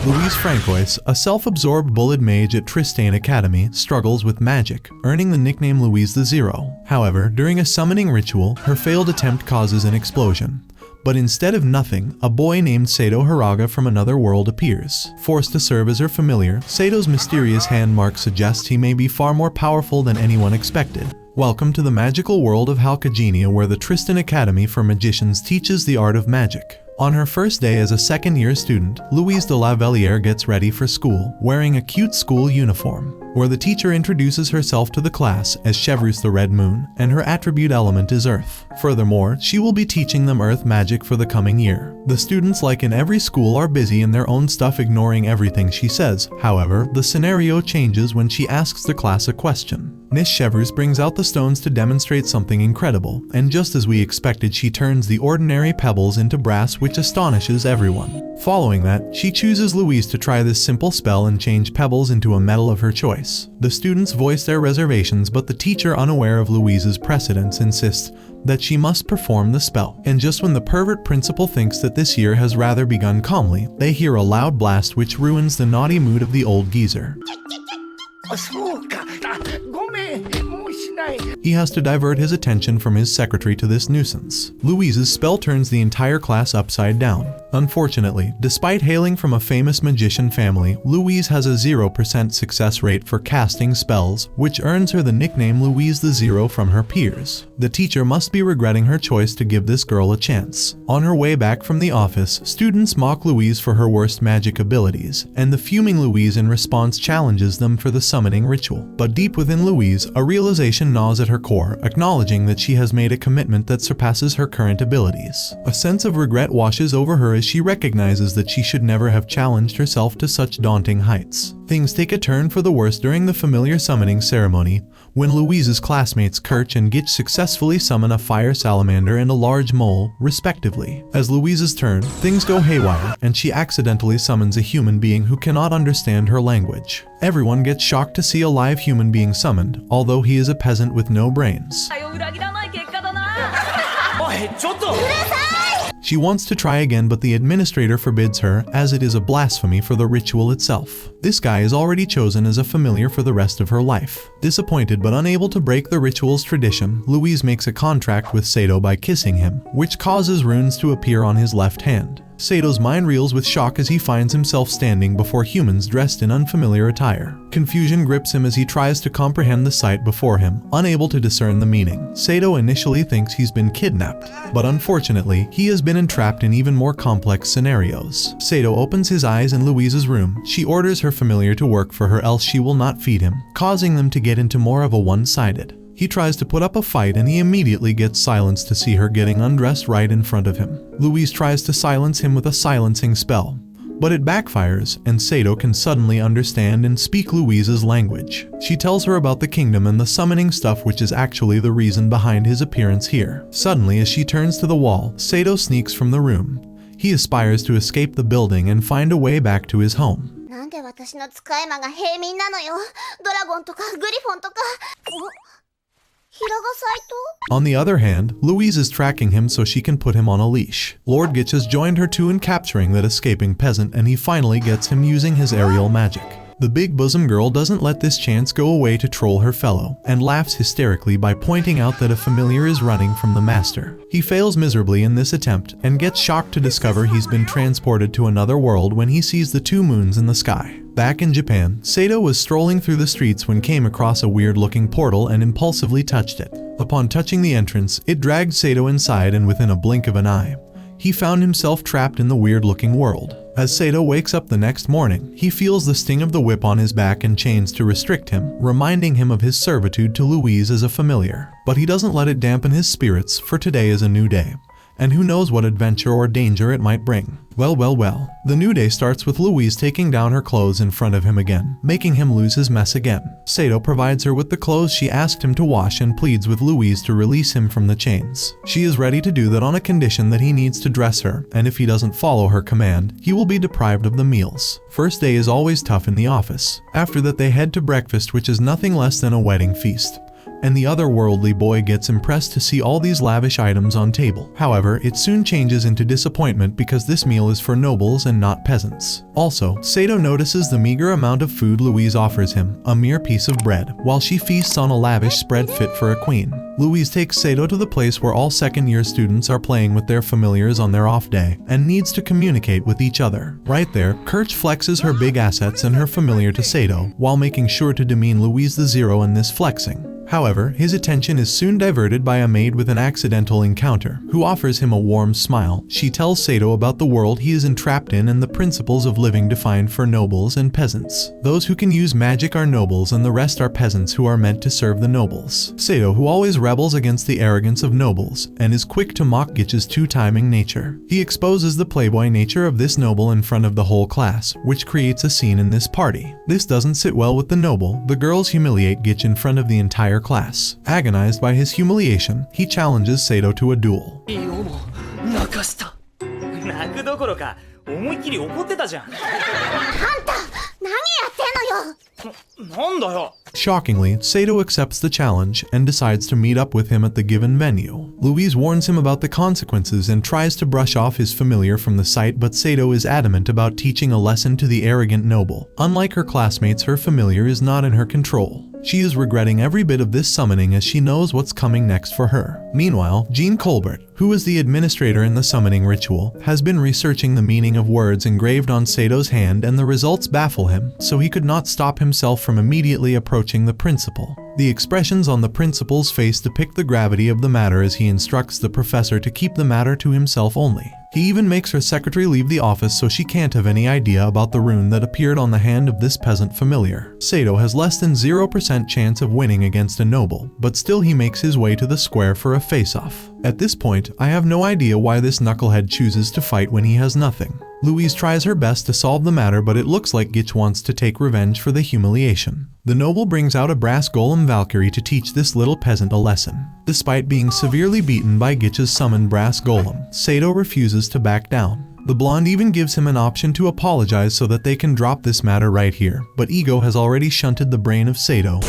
Louise Francois, a self-absorbed bullet mage at Tristan Academy, struggles with magic, earning the nickname Louise the Zero. However, during a summoning ritual, her failed attempt causes an explosion. But instead of nothing, a boy named Saito Haraga from another world appears. Forced to serve as her familiar, Saito's mysterious hand mark suggests he may be far more powerful than anyone expected. Welcome to the magical world of Halkagenia, where the Tristan Academy for Magicians teaches the art of magic. On her first day as a second-year student, Louise de la Valliere gets ready for school, wearing a cute school uniform, where the teacher introduces herself to the class as Chevreuse the Red Moon, and her attribute element is Earth. Furthermore, she will be teaching them Earth magic for the coming year. The students, like in every school, are busy in their own stuff, ignoring everything she says. However, the scenario changes when she asks the class a question. Miss Chevreuse brings out the stones to demonstrate something incredible, and just as we expected, she turns the ordinary pebbles into brass, which astonishes everyone. Following that, she chooses Louise to try this simple spell and change pebbles into a metal of her choice. The students voice their reservations, but the teacher, unaware of Louise's precedence, insists that she must perform the spell. And just when the pervert principal thinks that this year has rather begun calmly, they hear a loud blast which ruins the naughty mood of the old geezer. He has to divert his attention from his secretary to this nuisance. Louise's spell turns the entire class upside down. Unfortunately, despite hailing from a famous magician family, Louise has a 0% success rate for casting spells, which earns her the nickname Louise the Zero from her peers. The teacher must be regretting her choice to give this girl a chance. On her way back from the office, students mock Louise for her worst magic abilities, and the fuming Louise in response challenges them for the summoning ritual. But deep within Louise, a realization gnaws at her core, acknowledging that she has made a commitment that surpasses her current abilities. A sense of regret washes over her as she recognizes that she should never have challenged herself to such daunting heights. Things take a turn for the worse during the familiar summoning ceremony, when Louise's classmates Kirch and Gitch successfully summon a fire salamander and a large mole, respectively. As Louise's turn, things go haywire, and she accidentally summons a human being who cannot understand her language. Everyone gets shocked to see a live human being summoned, although he is a peasant with no brains. She wants to try again, but the administrator forbids her, as it is a blasphemy for the ritual itself. This guy is already chosen as a familiar for the rest of her life. Disappointed but unable to break the ritual's tradition, Louise makes a contract with Saito by kissing him, which causes runes to appear on his left hand. Saito's mind reels with shock as he finds himself standing before humans dressed in unfamiliar attire. Confusion grips him as he tries to comprehend the sight before him, unable to discern the meaning. Saito initially thinks he's been kidnapped, but unfortunately, he has been entrapped in even more complex scenarios. Saito opens his eyes in Louise's room. She orders her familiar to work for her, else she will not feed him, causing them to get into more of a one-sided. He tries to put up a fight, and he immediately gets silenced to see her getting undressed right in front of him. Louise tries to silence him with a silencing spell, but it backfires, and Saito can suddenly understand and speak Louise's language. She tells her about the kingdom and the summoning stuff, which is actually the reason behind his appearance here. Suddenly, as she turns to the wall, Saito sneaks from the room. He aspires to escape the building and find a way back to his home. On the other hand, Louise is tracking him so she can put him on a leash. Lord Gitch has joined her too in capturing that escaping peasant, and he finally gets him using his aerial magic. The big bosom girl doesn't let this chance go away to troll her fellow, and laughs hysterically by pointing out that a familiar is running from the master. He fails miserably in this attempt, and gets shocked to discover he's been transported to another world when he sees the two moons in the sky. Back in Japan, Saito was strolling through the streets when came across a weird-looking portal and impulsively touched it. Upon touching the entrance, it dragged Saito inside, and within a blink of an eye, he found himself trapped in the weird-looking world. As Saito wakes up the next morning, he feels the sting of the whip on his back and chains to restrict him, reminding him of his servitude to Louise as a familiar. But he doesn't let it dampen his spirits, for today is a new day, and who knows what adventure or danger it might bring. Well. The new day starts with Louise taking down her clothes in front of him again, making him lose his mess again. Saito provides her with the clothes she asked him to wash and pleads with Louise to release him from the chains. She is ready to do that on a condition that he needs to dress her, and if he doesn't follow her command, he will be deprived of the meals. First day is always tough in the office. After that, they head to breakfast, which is nothing less than a wedding feast. and the otherworldly boy gets impressed to see all these lavish items on table. However, it soon changes into disappointment because this meal is for nobles and not peasants. Also, Saito notices the meager amount of food Louise offers him, a mere piece of bread, while she feasts on a lavish spread fit for a queen. Louise takes Saito to the place where all second-year students are playing with their familiars on their off day, and needs to communicate with each other. Right there, Kirch flexes her big assets and her familiar to Saito, while making sure to demean Louise the Zero in this flexing. However, his attention is soon diverted by a maid with an accidental encounter, who offers him a warm smile. She tells Saito about the world he is entrapped in and the principles of living defined for nobles and peasants. Those who can use magic are nobles and the rest are peasants who are meant to serve the nobles. Saito, who always rebels against the arrogance of nobles, and is quick to mock Gitch's two-timing nature. He exposes the playboy nature of this noble in front of the whole class, which creates a scene in this party. This doesn't sit well with the noble. The girls humiliate Gitch in front of the entire class. Agonized by his humiliation, he challenges Saito to a duel. Shockingly, Saito accepts the challenge and decides to meet up with him at the given venue. Louise warns him about the consequences and tries to brush off his familiar from the sight, but Saito is adamant about teaching a lesson to the arrogant noble. Unlike her classmates, her familiar is not in her control. She is regretting every bit of this summoning as she knows what's coming next for her. Meanwhile, Jean Colbert, who is the administrator in the summoning ritual, has been researching the meaning of words engraved on Sato's hand, and the results baffle him, so he could not stop himself from immediately approaching the principal. The expressions on the principal's face depict the gravity of the matter as he instructs the professor to keep the matter to himself only. He even makes her secretary leave the office so she can't have any idea about the rune that appeared on the hand of this peasant familiar. Saito has less than 0% chance of winning against a noble, but still he makes his way to the square for a face-off. At this point, I have no idea why this knucklehead chooses to fight when he has nothing. Louise tries her best to solve the matter, but it looks like Gitch wants to take revenge for the humiliation. The noble brings out a brass golem Valkyrie to teach this little peasant a lesson. Despite being severely beaten by Gitch's summoned brass golem, Saito refuses to back down. The blonde even gives him an option to apologize so that they can drop this matter right here, but ego has already shunted the brain of Saito,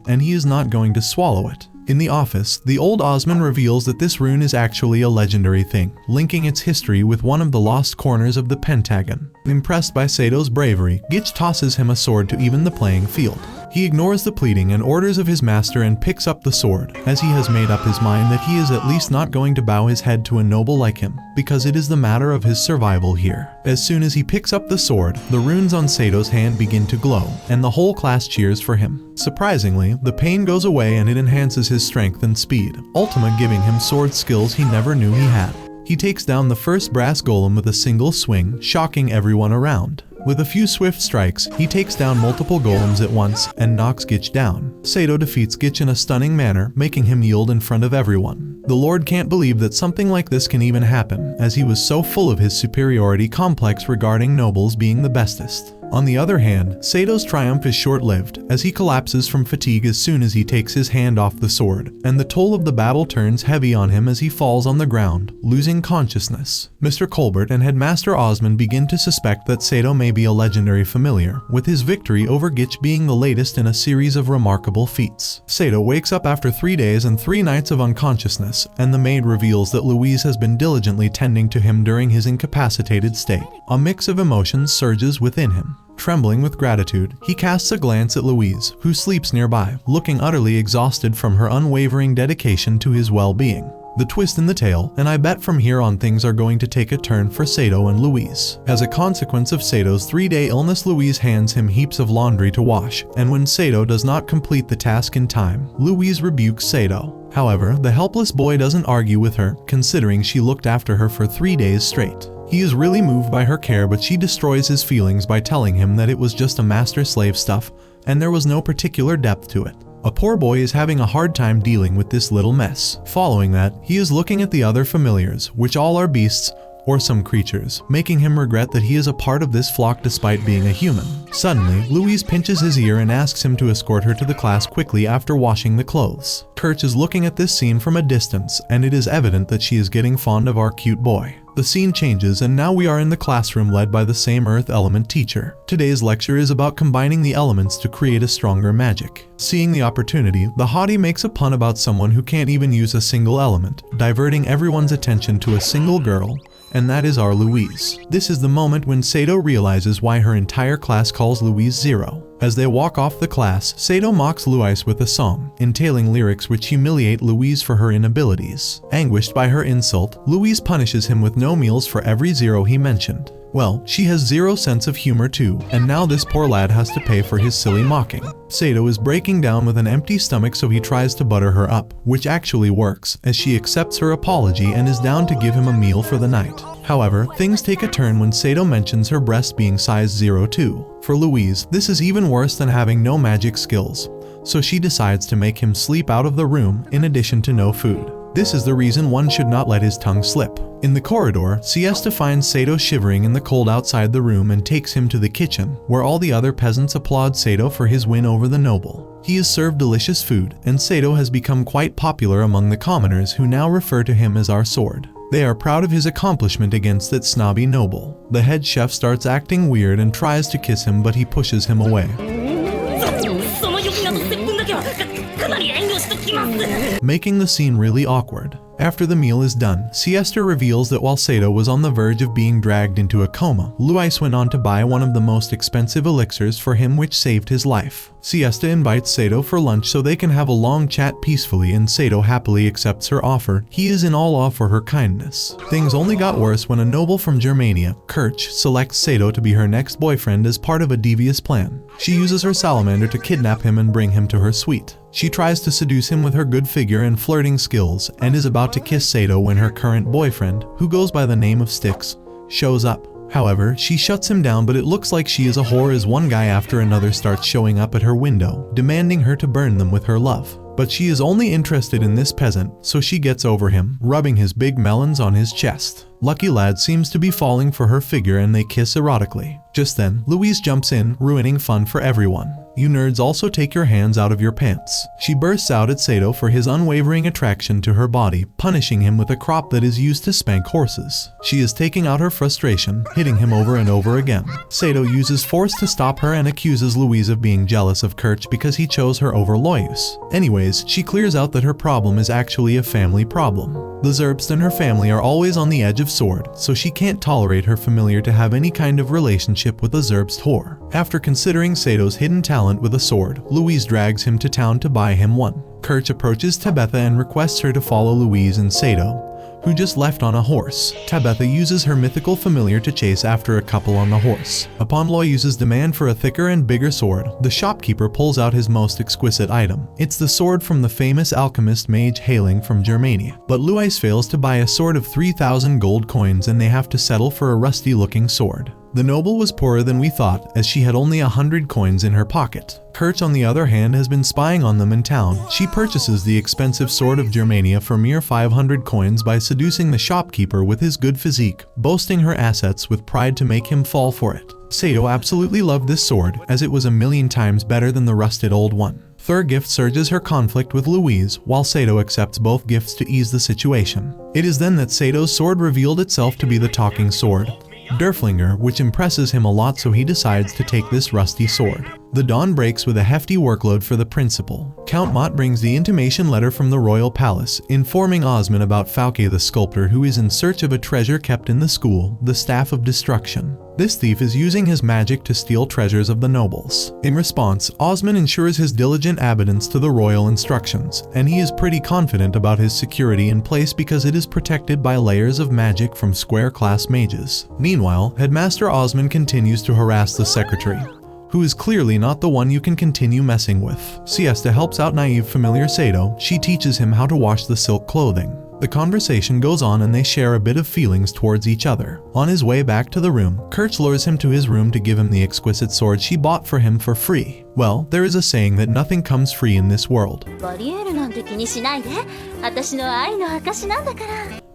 and he is not going to swallow it. In the office, the old Osman reveals that this rune is actually a legendary thing, linking its history with one of the lost corners of the Pentagon. Impressed by Sato's bravery, Gitch tosses him a sword to even the playing field. He ignores the pleading and orders of his master and picks up the sword, as he has made up his mind that he is at least not going to bow his head to a noble like him, because it is the matter of his survival here. As soon as he picks up the sword, the runes on Sato's hand begin to glow, and the whole class cheers for him. Surprisingly, the pain goes away and it enhances his strength and speed, Ultima giving him sword skills he never knew he had. He takes down the first brass golem with a single swing, shocking everyone around. With a few swift strikes, he takes down multiple golems at once and knocks Gitch down. Saito defeats Gitch in a stunning manner, making him yield in front of everyone. The Lord can't believe that something like this can even happen, as he was so full of his superiority complex regarding nobles being the bestest. On the other hand, Sato's triumph is short-lived, as he collapses from fatigue as soon as he takes his hand off the sword, and the toll of the battle turns heavy on him as he falls on the ground, losing consciousness. Mr. Colbert and Headmaster Osman begin to suspect that Saito may be a legendary familiar, with his victory over Gitch being the latest in a series of remarkable feats. Saito wakes up after 3 days and 3 nights of unconsciousness, and the maid reveals that Louise has been diligently tending to him during his incapacitated state. A mix of emotions surges within him. Trembling with gratitude, he casts a glance at Louise, who sleeps nearby, looking utterly exhausted from her unwavering dedication to his well-being. The twist in the tale, and I bet from here on things are going to take a turn for Saito and Louise. As a consequence of Sato's 3-day illness, Louise hands him heaps of laundry to wash, and when Saito does not complete the task in time, Louise rebukes Saito. However, the helpless boy doesn't argue with her, considering she looked after her for 3 days straight. He is really moved by her care, but she destroys his feelings by telling him that it was just a master-slave stuff, and there was no particular depth to it. A poor boy is having a hard time dealing with this little mess. Following that, he is looking at the other familiars, which all are beasts, or some creatures, making him regret that he is a part of this flock despite being a human. Suddenly, Louise pinches his ear and asks him to escort her to the class quickly after washing the clothes. Kirch is looking at this scene from a distance, and it is evident that she is getting fond of our cute boy. The scene changes and now we are in the classroom led by the same earth element teacher. Today's lecture is about combining the elements to create a stronger magic. Seeing the opportunity, the hottie makes a pun about someone who can't even use a single element, diverting everyone's attention to a single girl, and that is our Louise. This is the moment when Saito realizes why her entire class calls Louise Zero. As they walk off the class, Saito mocks Louise with a song, entailing lyrics which humiliate Louise for her inabilities. Anguished by her insult, Louise punishes him with no meals for every zero he mentioned. Well, she has zero sense of humor too, and now this poor lad has to pay for his silly mocking. Saito is breaking down with an empty stomach, so he tries to butter her up, which actually works, as she accepts her apology and is down to give him a meal for the night. However, things take a turn when Saito mentions her breast being size 02. For Louise, this is even worse than having no magic skills, so she decides to make him sleep out of the room in addition to no food. This is the reason one should not let his tongue slip. In the corridor, Siesta finds Saito shivering in the cold outside the room and takes him to the kitchen, where all the other peasants applaud Saito for his win over the noble. He is served delicious food, and Saito has become quite popular among the commoners, who now refer to him as our sword. They are proud of his accomplishment against that snobby noble. The head chef starts acting weird and tries to kiss him, but he pushes him away, making the scene really awkward. After the meal is done, Siesta reveals that while Saito was on the verge of being dragged into a coma, Louise went on to buy one of the most expensive elixirs for him, which saved his life. Siesta invites Saito for lunch so they can have a long chat peacefully, and Saito happily accepts her offer. He is in all awe for her kindness. Things only got worse when a noble from Germania, Kirch, selects Saito to be her next boyfriend as part of a devious plan. She uses her salamander to kidnap him and bring him to her suite. She tries to seduce him with her good figure and flirting skills, and is about to kiss Saito when her current boyfriend, who goes by the name of Styx, shows up. However, she shuts him down, but it looks like she is a whore as one guy after another starts showing up at her window, demanding her to burn them with her love. But she is only interested in this peasant, so she gets over him, rubbing his big melons on his chest. Lucky Lad seems to be falling for her figure and they kiss erotically. Just then, Louise jumps in, ruining fun for everyone. You nerds also take your hands out of your pants. She bursts out at Saito for his unwavering attraction to her body, punishing him with a crop that is used to spank horses. She is taking out her frustration, hitting him over and over again. Saito uses force to stop her and accuses Louise of being jealous of Kirch because he chose her over Louise. Anyways, she clears out that her problem is actually a family problem. The Zerbst and her family are always on the edge of sword, so she can't tolerate her familiar to have any kind of relationship with a Zerbst whore. After considering Sato's hidden talent with a sword, Louise drags him to town to buy him one. Kirch approaches Tabetha and requests her to follow Louise and Saito, who just left on a horse. Tabetha uses her mythical familiar to chase after a couple on the horse. Upon Louise's demand for a thicker and bigger sword, the shopkeeper pulls out his most exquisite item. It's the sword from the famous alchemist mage hailing from Germania. But Louise fails to buy a sword of 3,000 gold coins and they have to settle for a rusty-looking sword. The noble was poorer than we thought, as she had only 100 coins in her pocket. Kirch, on the other hand, has been spying on them in town. She purchases the expensive sword of Germania for mere 500 coins by seducing the shopkeeper with his good physique, boasting her assets with pride to make him fall for it. Saito absolutely loved this sword, as it was 1,000,000 times better than the rusted old one. Third gift surges her conflict with Louise, while Saito accepts both gifts to ease the situation. It is then that Sato's sword revealed itself to be the talking sword, Derflinger, which impresses him a lot, so he decides to take this rusty sword. The dawn breaks with a hefty workload for the principal. Count Mott brings the intimation letter from the royal palace, informing Osman about Fauke the sculptor, who is in search of a treasure kept in the school, the Staff of Destruction. This thief is using his magic to steal treasures of the nobles. In response, Osman ensures his diligent obedience to the royal instructions, and he is pretty confident about his security in place because it is protected by layers of magic from square-class mages. Meanwhile, Headmaster Osman continues to harass the secretary, who is clearly not the one you can continue messing with. Siesta helps out naive familiar Saito. She teaches him how to wash the silk clothing. The conversation goes on and they share a bit of feelings towards each other. On his way back to the room, Kirch lures him to his room to give him the exquisite sword she bought for him for free. Well, there is a saying that nothing comes free in this world.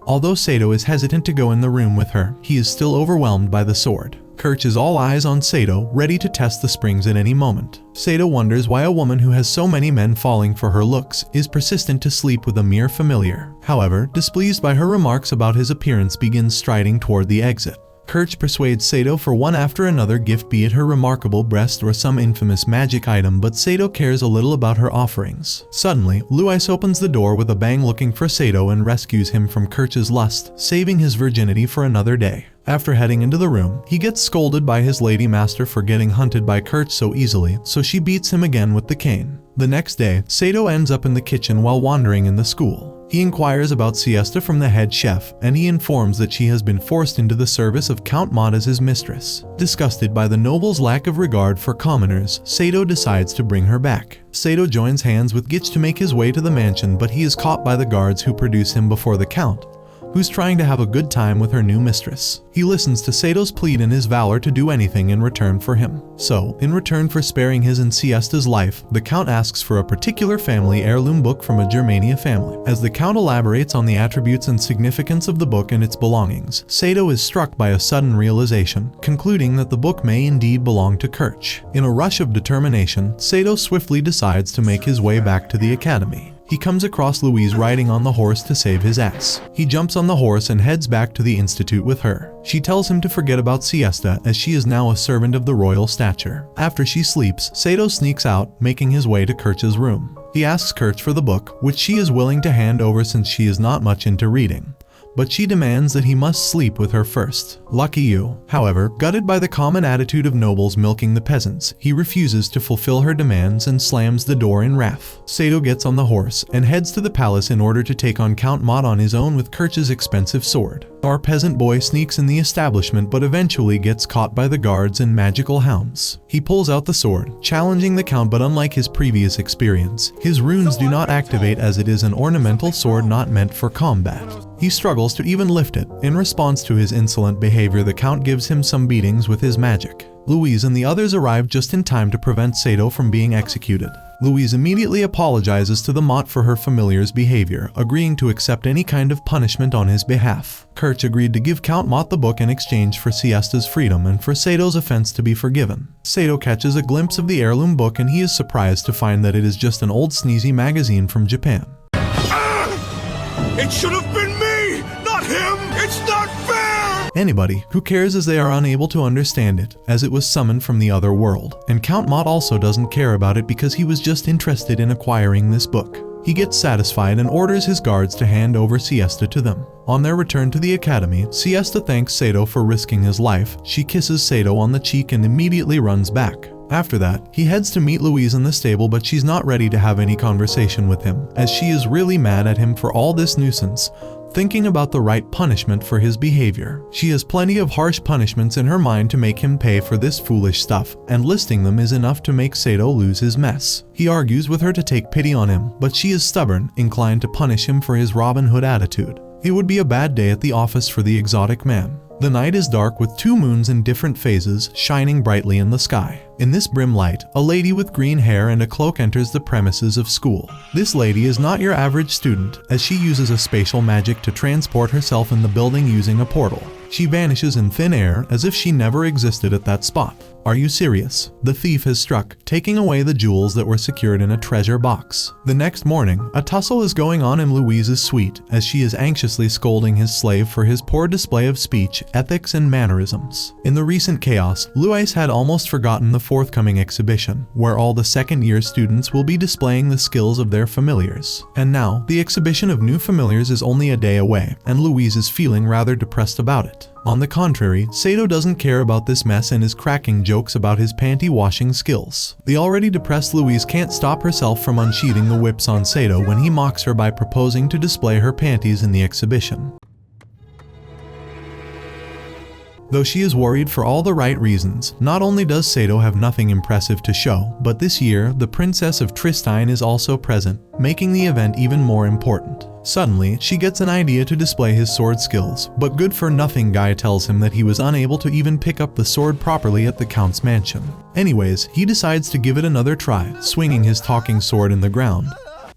Although Saito is hesitant to go in the room with her, he is still overwhelmed by the sword. Kirch is all eyes on Saito, ready to test the springs at any moment. Saito wonders why a woman who has so many men falling for her looks is persistent to sleep with a mere familiar. However, displeased by her remarks about his appearance, begins striding toward the exit. Kirch persuades Saito for one after another gift, be it her remarkable breast or some infamous magic item, but Saito cares a little about her offerings. Suddenly, Louise opens the door with a bang looking for Saito and rescues him from Kirch's lust, saving his virginity for another day. After heading into the room, he gets scolded by his lady master for getting hunted by Kirch so easily, so she beats him again with the cane. The next day, Saito ends up in the kitchen while wandering in the school. He inquires about Siesta from the head chef, and he informs that she has been forced into the service of Count Maud as his mistress. Disgusted by the noble's lack of regard for commoners, Saito decides to bring her back. Saito joins hands with Gitch to make his way to the mansion, but he is caught by the guards who produce him before the count, who's trying to have a good time with her new mistress. He listens to Sato's plea and his valor to do anything in return for him. So, in return for sparing his and Siesta's life, the Count asks for a particular family heirloom book from a Germania family. As the Count elaborates on the attributes and significance of the book and its belongings, Saito is struck by a sudden realization, concluding that the book may indeed belong to Kirch. In a rush of determination, Saito swiftly decides to make his way back to the academy. He comes across Louise riding on the horse to save his ass. He jumps on the horse and heads back to the institute with her. She tells him to forget about Siesta, as she is now a servant of the royal stature. After she sleeps, Saito sneaks out, making his way to Kirch's room. He asks Kirch for the book, which she is willing to hand over since she is not much into reading, but she demands that he must sleep with her first. Lucky you. However, gutted by the common attitude of nobles milking the peasants, he refuses to fulfill her demands and slams the door in wrath. Saito gets on the horse and heads to the palace in order to take on Count Maud on his own with Kirch's expensive sword. Our peasant boy sneaks in the establishment but eventually gets caught by the guards and magical hounds. He pulls out the sword, challenging the Count, but unlike his previous experience, his runes do not activate as it is an ornamental sword not meant for combat. He struggles to even lift it. In response to his insolent behavior, the Count gives him some beatings with his magic. Louise and the others arrive just in time to prevent Saito from being executed. Louise immediately apologizes to the Mott for her familiar's behavior, agreeing to accept any kind of punishment on his behalf. Kirch agreed to give Count Mott the book in exchange for Siesta's freedom and for Sato's offense to be forgiven. Saito catches a glimpse of the heirloom book and he is surprised to find that it is just an old sneezy magazine from Japan. It should have been me, not him! It's not fair! Anybody who cares, as they are unable to understand it, as it was summoned from the other world. And Count Mott also doesn't care about it because he was just interested in acquiring this book. He gets satisfied and orders his guards to hand over Siesta to them. On their return to the academy, Siesta thanks Saito for risking his life. She kisses Saito on the cheek and immediately runs back. After that, he heads to meet Louise in the stable, but she's not ready to have any conversation with him, as she is really mad at him for all this nuisance, thinking about the right punishment for his behavior. She has plenty of harsh punishments in her mind to make him pay for this foolish stuff, and listing them is enough to make Saito lose his mess. He argues with her to take pity on him, but she is stubborn, inclined to punish him for his Robin Hood attitude. It would be a bad day at the office for the exotic man. The night is dark with two moons in different phases shining brightly in the sky. In this brim light, a lady with green hair and a cloak enters the premises of school. This lady is not your average student, as she uses a spatial magic to transport herself in the building using a portal. She vanishes in thin air as if she never existed at that spot. Are you serious? The thief has struck, taking away the jewels that were secured in a treasure box. The next morning, a tussle is going on in Louise's suite as she is anxiously scolding his slave for his poor display of speech, ethics, and mannerisms. In the recent chaos, Louise had almost forgotten the forthcoming exhibition, where all the second-year students will be displaying the skills of their familiars. And now, the exhibition of new familiars is only a day away, and Louise is feeling rather depressed about it. On the contrary, Saito doesn't care about this mess and is cracking jokes about his panty washing skills. The already depressed Louise can't stop herself from unsheathing the whips on Saito when he mocks her by proposing to display her panties in the exhibition. Though she is worried for all the right reasons, not only does Saito have nothing impressive to show, but this year, the princess of Tristan is also present, making the event even more important. Suddenly, she gets an idea to display his sword skills, but good-for-nothing guy tells him that he was unable to even pick up the sword properly at the Count's mansion. Anyways, he decides to give it another try, swinging his talking sword in the ground.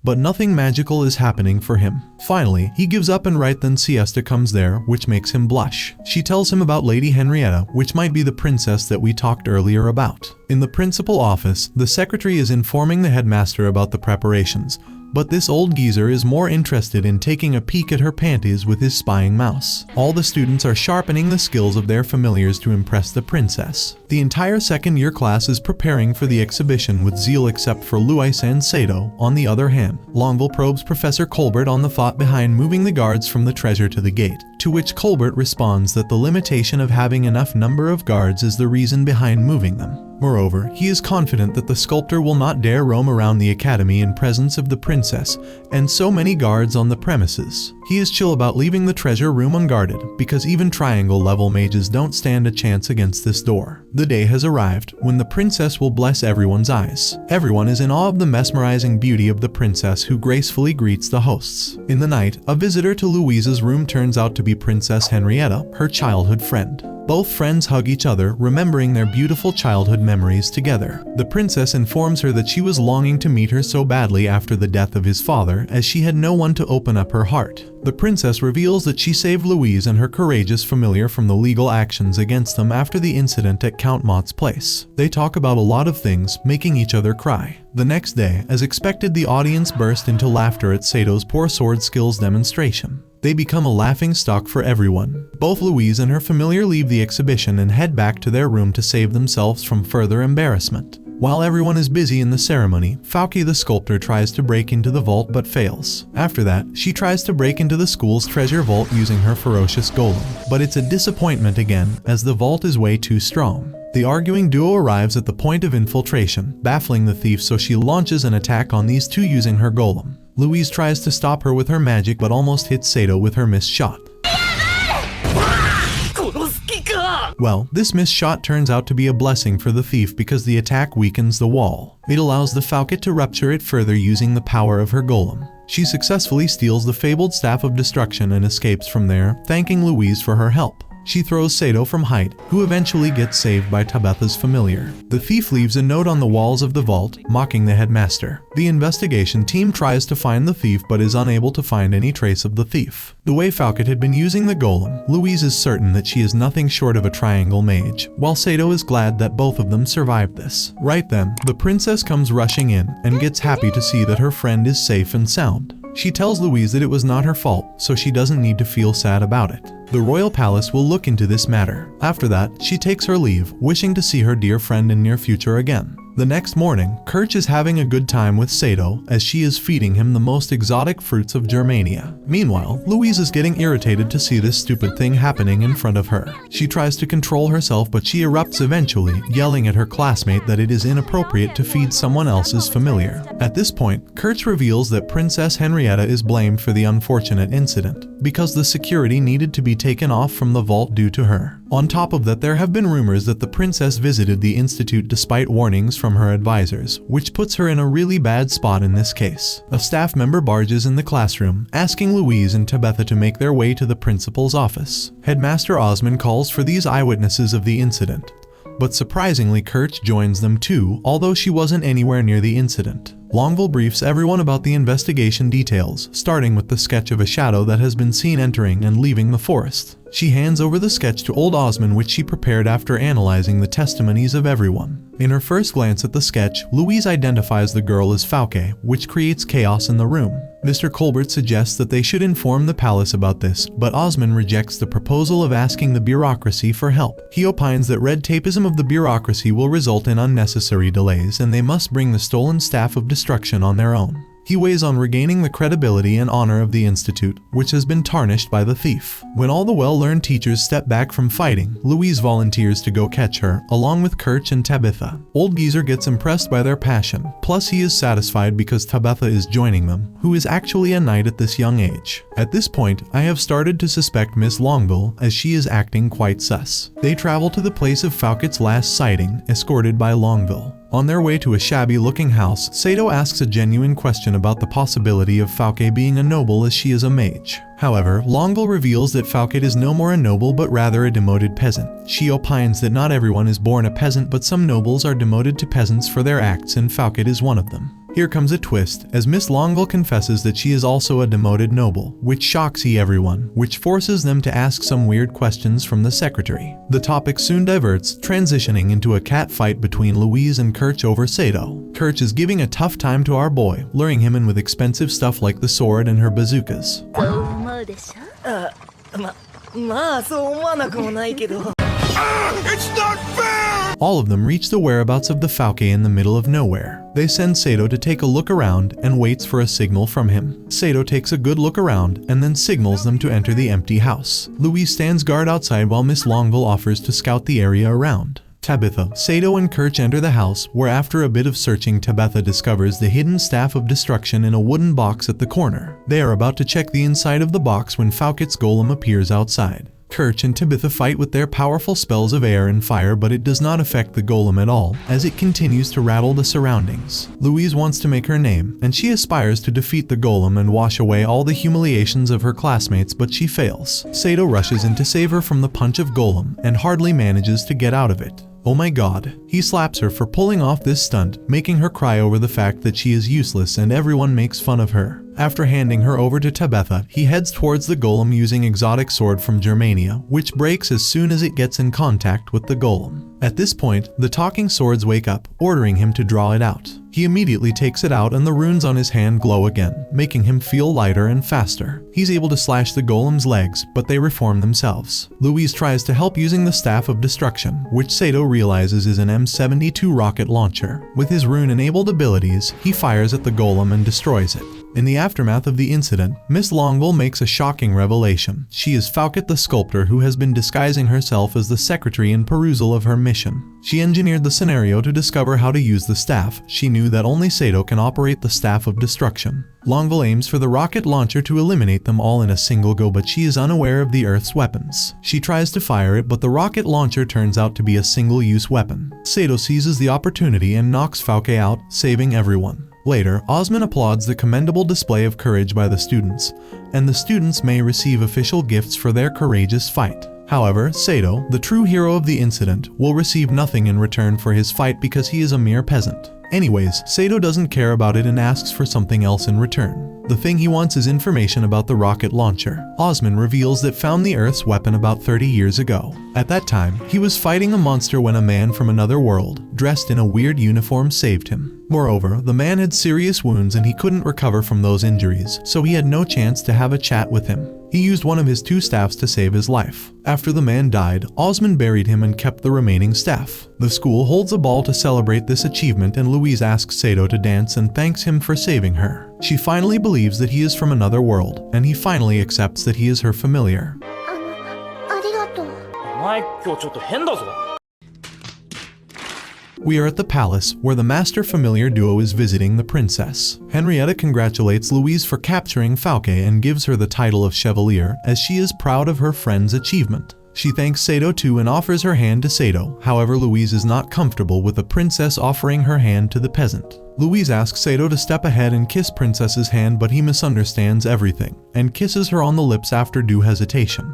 but nothing magical is happening for him. Finally, he gives up, and right then Siesta comes there, which makes him blush. She tells him about Lady Henrietta, which might be the princess that we talked earlier about. In the principal office, the secretary is informing the headmaster about the preparations, but this old geezer is more interested in taking a peek at her panties with his spying mouse. All the students are sharpening the skills of their familiars to impress the princess. The entire second-year class is preparing for the exhibition with zeal except for Louise and Saito. On the other hand, Longueville probes Professor Colbert on the thought behind moving the guards from the treasure to the gate, to which Colbert responds that the limitation of having enough number of guards is the reason behind moving them. Moreover, he is confident that the sculptor will not dare roam around the academy in presence of the princess and so many guards on the premises. He is chill about leaving the treasure room unguarded, because even triangle-level mages don't stand a chance against this door. The day has arrived when the princess will bless everyone's eyes. Everyone is in awe of the mesmerizing beauty of the princess, who gracefully greets the hosts. In the night, a visitor to Louise's room turns out to be Princess Henrietta, her childhood friend. Both friends hug each other, remembering their beautiful childhood memories together. The princess informs her that she was longing to meet her so badly after the death of his father, as she had no one to open up her heart. The princess reveals that she saved Louise and her courageous familiar from the legal actions against them after the incident at Count Mott's place. They talk about a lot of things, making each other cry. The next day, as expected, the audience burst into laughter at Sato's poor sword skills demonstration. They become a laughing stock for everyone. Both Louise and her familiar leave the exhibition and head back to their room to save themselves from further embarrassment. While everyone is busy in the ceremony, Fauke the sculptor tries to break into the vault but fails. After that, she tries to break into the school's treasure vault using her ferocious golem. But it's a disappointment again, as the vault is way too strong. The arguing duo arrives at the point of infiltration, baffling the thief, so she launches an attack on these two using her golem. Louise tries to stop her with her magic but almost hits Saito with her missed shot. Well, this missed shot turns out to be a blessing for the thief because the attack weakens the wall. It allows the Fauke to rupture it further using the power of her golem. She successfully steals the fabled Staff of Destruction and escapes from there, thanking Louise for her help. She throws Saito from height, who eventually gets saved by Tabitha's familiar. The thief leaves a note on the walls of the vault, mocking the headmaster. The investigation team tries to find the thief but is unable to find any trace of the thief. The way Fauke had been using the golem, Louise is certain that she is nothing short of a triangle mage, while Saito is glad that both of them survived this. Right then, the princess comes rushing in and gets happy to see that her friend is safe and sound. She tells Louise that it was not her fault, so she doesn't need to feel sad about it. The royal palace will look into this matter. After that, she takes her leave, wishing to see her dear friend in near future again. The next morning, Kirch is having a good time with Saito as she is feeding him the most exotic fruits of Germania. Meanwhile, Louise is getting irritated to see this stupid thing happening in front of her. She tries to control herself, but she erupts eventually, yelling at her classmate that it is inappropriate to feed someone else's familiar. At this point, Kirch reveals that Princess Henrietta is blamed for the unfortunate incident, because the security needed to be taken off from the vault due to her. On top of that, there have been rumors that the princess visited the institute despite warnings from her advisors, which puts her in a really bad spot in this case. A staff member barges in the classroom, asking Louise and Tabitha to make their way to the principal's office. Headmaster Osmond calls for these eyewitnesses of the incident, but surprisingly Kirch joins them too, although she wasn't anywhere near the incident. Longueville briefs everyone about the investigation details, starting with the sketch of a shadow that has been seen entering and leaving the forest. She hands over the sketch to old Osmond, which she prepared after analyzing the testimonies of everyone. In her first glance at the sketch, Louise identifies the girl as Fauke, which creates chaos in the room. Mr. Colbert suggests that they should inform the palace about this, but Osmond rejects the proposal of asking the bureaucracy for help. He opines that red tapeism of the bureaucracy will result in unnecessary delays and they must bring the stolen Staff of Destruction on their own. He weighs on regaining the credibility and honor of the institute, which has been tarnished by the thief. When all the well-learned teachers step back from fighting, Louise volunteers to go catch her, along with Kirch and Tabitha. Old Geezer gets impressed by their passion, plus he is satisfied because Tabitha is joining them, who is actually a knight at this young age. At this point, I have started to suspect Miss Longueville, as she is acting quite sus. They travel to the place of Fauke's last sighting, escorted by Longueville. On their way to a shabby-looking house, Saito asks a genuine question about the possibility of Fauke being a noble as she is a mage. However, Longueville reveals that Fauke is no more a noble but rather a demoted peasant. She opines that not everyone is born a peasant, but some nobles are demoted to peasants for their acts, and Fauke is one of them. Here comes a twist, as Miss Longueville confesses that she is also a demoted noble, which shocks everyone, which forces them to ask some weird questions from the secretary. The topic soon diverts, transitioning into a cat fight between Louise and Kirch over Saito. Kirch is giving a tough time to our boy, luring him in with expensive stuff like the sword and her bazookas. It's not fair! All of them reach the whereabouts of the Falke in the middle of nowhere. They send Saito to take a look around and waits for a signal from him. Saito takes a good look around and then signals them to enter the empty house. Louise stands guard outside while Miss Longueville offers to scout the area around. Tabitha, Saito and Kirch enter the house, where after a bit of searching Tabitha discovers the hidden staff of destruction in a wooden box at the corner. They are about to check the inside of the box when Falke's golem appears outside. Kirch and Tabitha fight with their powerful spells of air and fire, but it does not affect the golem at all, as it continues to rattle the surroundings. Louise wants to make her name, and she aspires to defeat the golem and wash away all the humiliations of her classmates, but she fails. Saito rushes in to save her from the punch of golem, and hardly manages to get out of it. Oh my god. He slaps her for pulling off this stunt, making her cry over the fact that she is useless and everyone makes fun of her. After handing her over to Tabitha, he heads towards the golem using exotic sword from Germania, which breaks as soon as it gets in contact with the golem. At this point, the talking swords wake up, ordering him to draw it out. He immediately takes it out and the runes on his hand glow again, making him feel lighter and faster. He's able to slash the golem's legs, but they reform themselves. Louise tries to help using the Staff of Destruction, which Saito realizes is an M72 rocket launcher. With his rune-enabled abilities, he fires at the golem and destroys it. In the aftermath of the incident, Miss Longueville makes a shocking revelation. She is Falke the sculptor who has been disguising herself as the secretary in perusal of her mission. She engineered the scenario to discover how to use the staff. She knew that only Saito can operate the Staff of Destruction. Longueville aims for the rocket launcher to eliminate them all in a single go, but she is unaware of the Earth's weapons. She tries to fire it, but the rocket launcher turns out to be a single-use weapon. Saito seizes the opportunity and knocks Falke out, saving everyone. Later, Osman applauds the commendable display of courage by the students, and the students may receive official gifts for their courageous fight. However, Saito, the true hero of the incident, will receive nothing in return for his fight because he is a mere peasant. Anyways, Saito doesn't care about it and asks for something else in return. The thing he wants is information about the rocket launcher. Osman reveals that found the Earth's weapon about 30 years ago. At that time, he was fighting a monster when a man from another world, dressed in a weird uniform, saved him. Moreover, the man had serious wounds and he couldn't recover from those injuries, so he had no chance to have a chat with him. He used one of his 2 staffs to save his life. After the man died, Osman buried him and kept the remaining staff. The school holds a ball to celebrate this achievement and Louise asks Saito to dance and thanks him for saving her. She finally believes that he is from another world, and he finally accepts that he is her familiar. We are at the palace, where the Master Familiar duo is visiting the princess. Henrietta congratulates Louise for capturing Falke and gives her the title of Chevalier, as she is proud of her friend's achievement. She thanks Saito too and offers her hand to Saito. However, Louise is not comfortable with the princess offering her hand to the peasant. Louise asks Saito to step ahead and kiss Princess's hand, but he misunderstands everything and kisses her on the lips after due hesitation.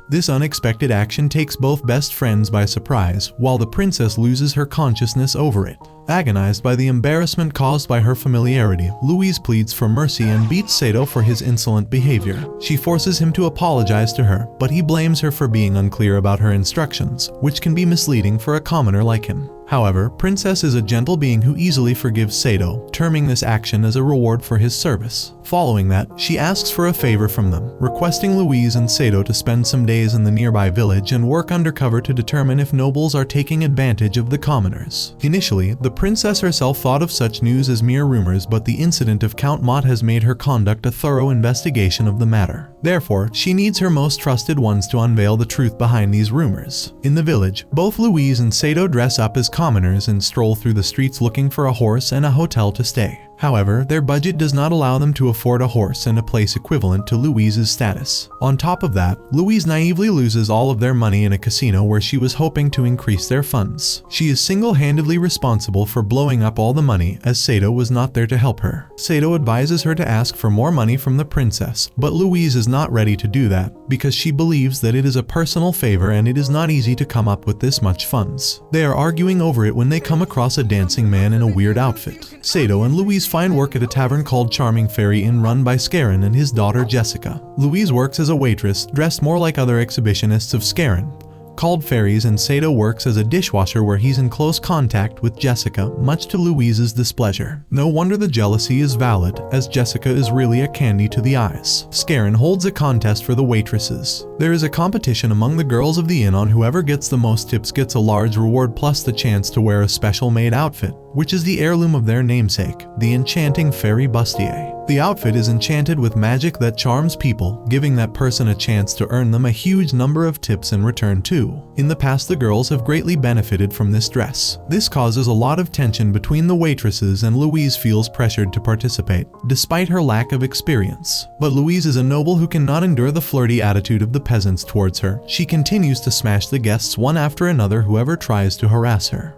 This unexpected action takes both best friends by surprise, while the princess loses her consciousness over it. Agonized by the embarrassment caused by her familiarity, Louise pleads for mercy and beats Saito for his insolent behavior. She forces him to apologize to her, but he blames her for being unclear about her instructions, which can be misleading for a commoner like him. However, Princess is a gentle being who easily forgives Saito, terming this action as a reward for his service. Following that, she asks for a favor from them, requesting Louise and Saito to spend some days in the nearby village and work undercover to determine if nobles are taking advantage of the commoners. Initially, the princess herself thought of such news as mere rumors, but the incident of Count Mott has made her conduct a thorough investigation of the matter. Therefore, she needs her most trusted ones to unveil the truth behind these rumors. In the village, both Louise and Saito dress up as commoners and stroll through the streets looking for a horse and a hotel to stay. However, their budget does not allow them to afford a horse and a place equivalent to Louise's status. On top of that, Louise naively loses all of their money in a casino where she was hoping to increase their funds. She is single-handedly responsible for blowing up all the money, as Saito was not there to help her. Saito advises her to ask for more money from the princess, but Louise is not ready to do that because she believes that it is a personal favor and it is not easy to come up with this much funds. They are arguing over it when they come across a dancing man in a weird outfit. Saito and Louise find work at a tavern called Charming Fairy Inn run by Scarin and his daughter Jessica. Louise works as a waitress, dressed more like other exhibitionists of Scarin, called fairies, and Saito works as a dishwasher where he's in close contact with Jessica, much to Louise's displeasure. No wonder the jealousy is valid, as Jessica is really a candy to the eyes. Scarin holds a contest for the waitresses. There is a competition among the girls of the inn on whoever gets the most tips gets a large reward plus the chance to wear a special made outfit, which is the heirloom of their namesake, the enchanting fairy bustier. The outfit is enchanted with magic that charms people, giving that person a chance to earn them a huge number of tips in return too. In the past, the girls have greatly benefited from this dress. This causes a lot of tension between the waitresses, and Louise feels pressured to participate, despite her lack of experience. But Louise is a noble who cannot endure the flirty attitude of the peasants towards her. She continues to smash the guests one after another whoever tries to harass her.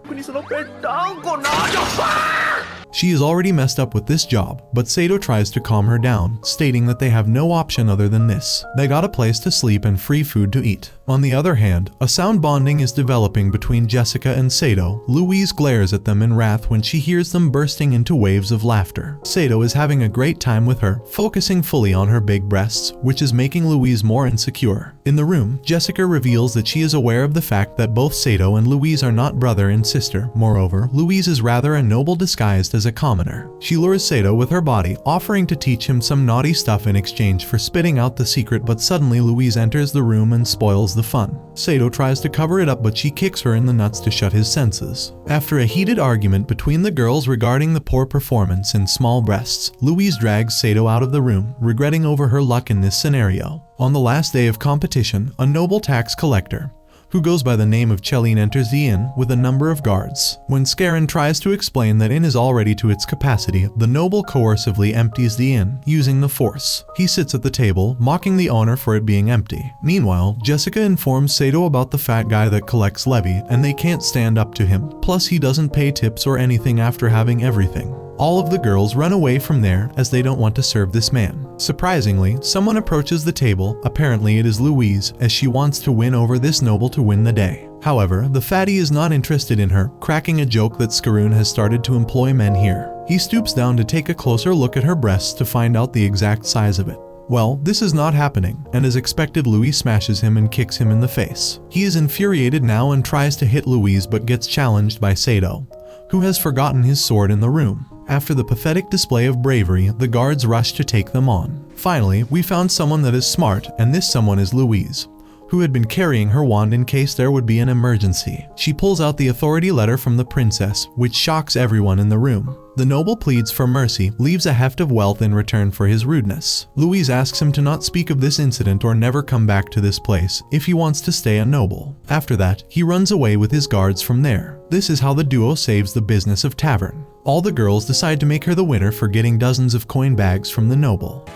She is already messed up with this job, but Saito tries to calm her down, stating that they have no option other than this. They got a place to sleep and free food to eat. On the other hand, a sound bonding is developing between Jessica and Saito. Louise glares at them in wrath when she hears them bursting into waves of laughter. Saito is having a great time with her, focusing fully on her big breasts, which is making Louise more insecure. In the room, Jessica reveals that she is aware of the fact that both Saito and Louise are not brother and sister. Moreover, Louise is rather a noble disguised as a commoner. She lures Saito with her body, offering to teach him some naughty stuff in exchange for spitting out the secret, but suddenly Louise enters the room and spoils the fun. Saito tries to cover it up, but she kicks her in the nuts to shut his senses. After a heated argument between the girls regarding the poor performance and small breasts, Louise drags Saito out of the room, regretting over her luck in this scenario. On the last day of competition, a noble tax collector, who goes by the name of Cheline, enters the inn with a number of guards. When Scarin tries to explain that inn is already to its capacity, the noble coercively empties the inn, using the force. He sits at the table, mocking the owner for it being empty. Meanwhile, Jessica informs Saito about the fat guy that collects levy, and they can't stand up to him. Plus, he doesn't pay tips or anything after having everything. All of the girls run away from there as they don't want to serve this man. Surprisingly, someone approaches the table. Apparently it is Louise, as she wants to win over this noble to win the day. However, the fatty is not interested in her, cracking a joke that Scaroon has started to employ men here. He stoops down to take a closer look at her breasts to find out the exact size of it. Well, this is not happening, and as expected, Louise smashes him and kicks him in the face. He is infuriated now and tries to hit Louise but gets challenged by Saito, who has forgotten his sword in the room. After the pathetic display of bravery, the guards rush to take them on. Finally, we found someone that is smart, and this someone is Louise, who had been carrying her wand in case there would be an emergency. She pulls out the authority letter from the princess, which shocks everyone in the room. The noble pleads for mercy, leaves a heft of wealth in return for his rudeness. Louise asks him to not speak of this incident or never come back to this place if he wants to stay a noble. After that, he runs away with his guards from there. This is how the duo saves the business of tavern. All the girls decide to make her the winner for getting dozens of coin bags from the noble.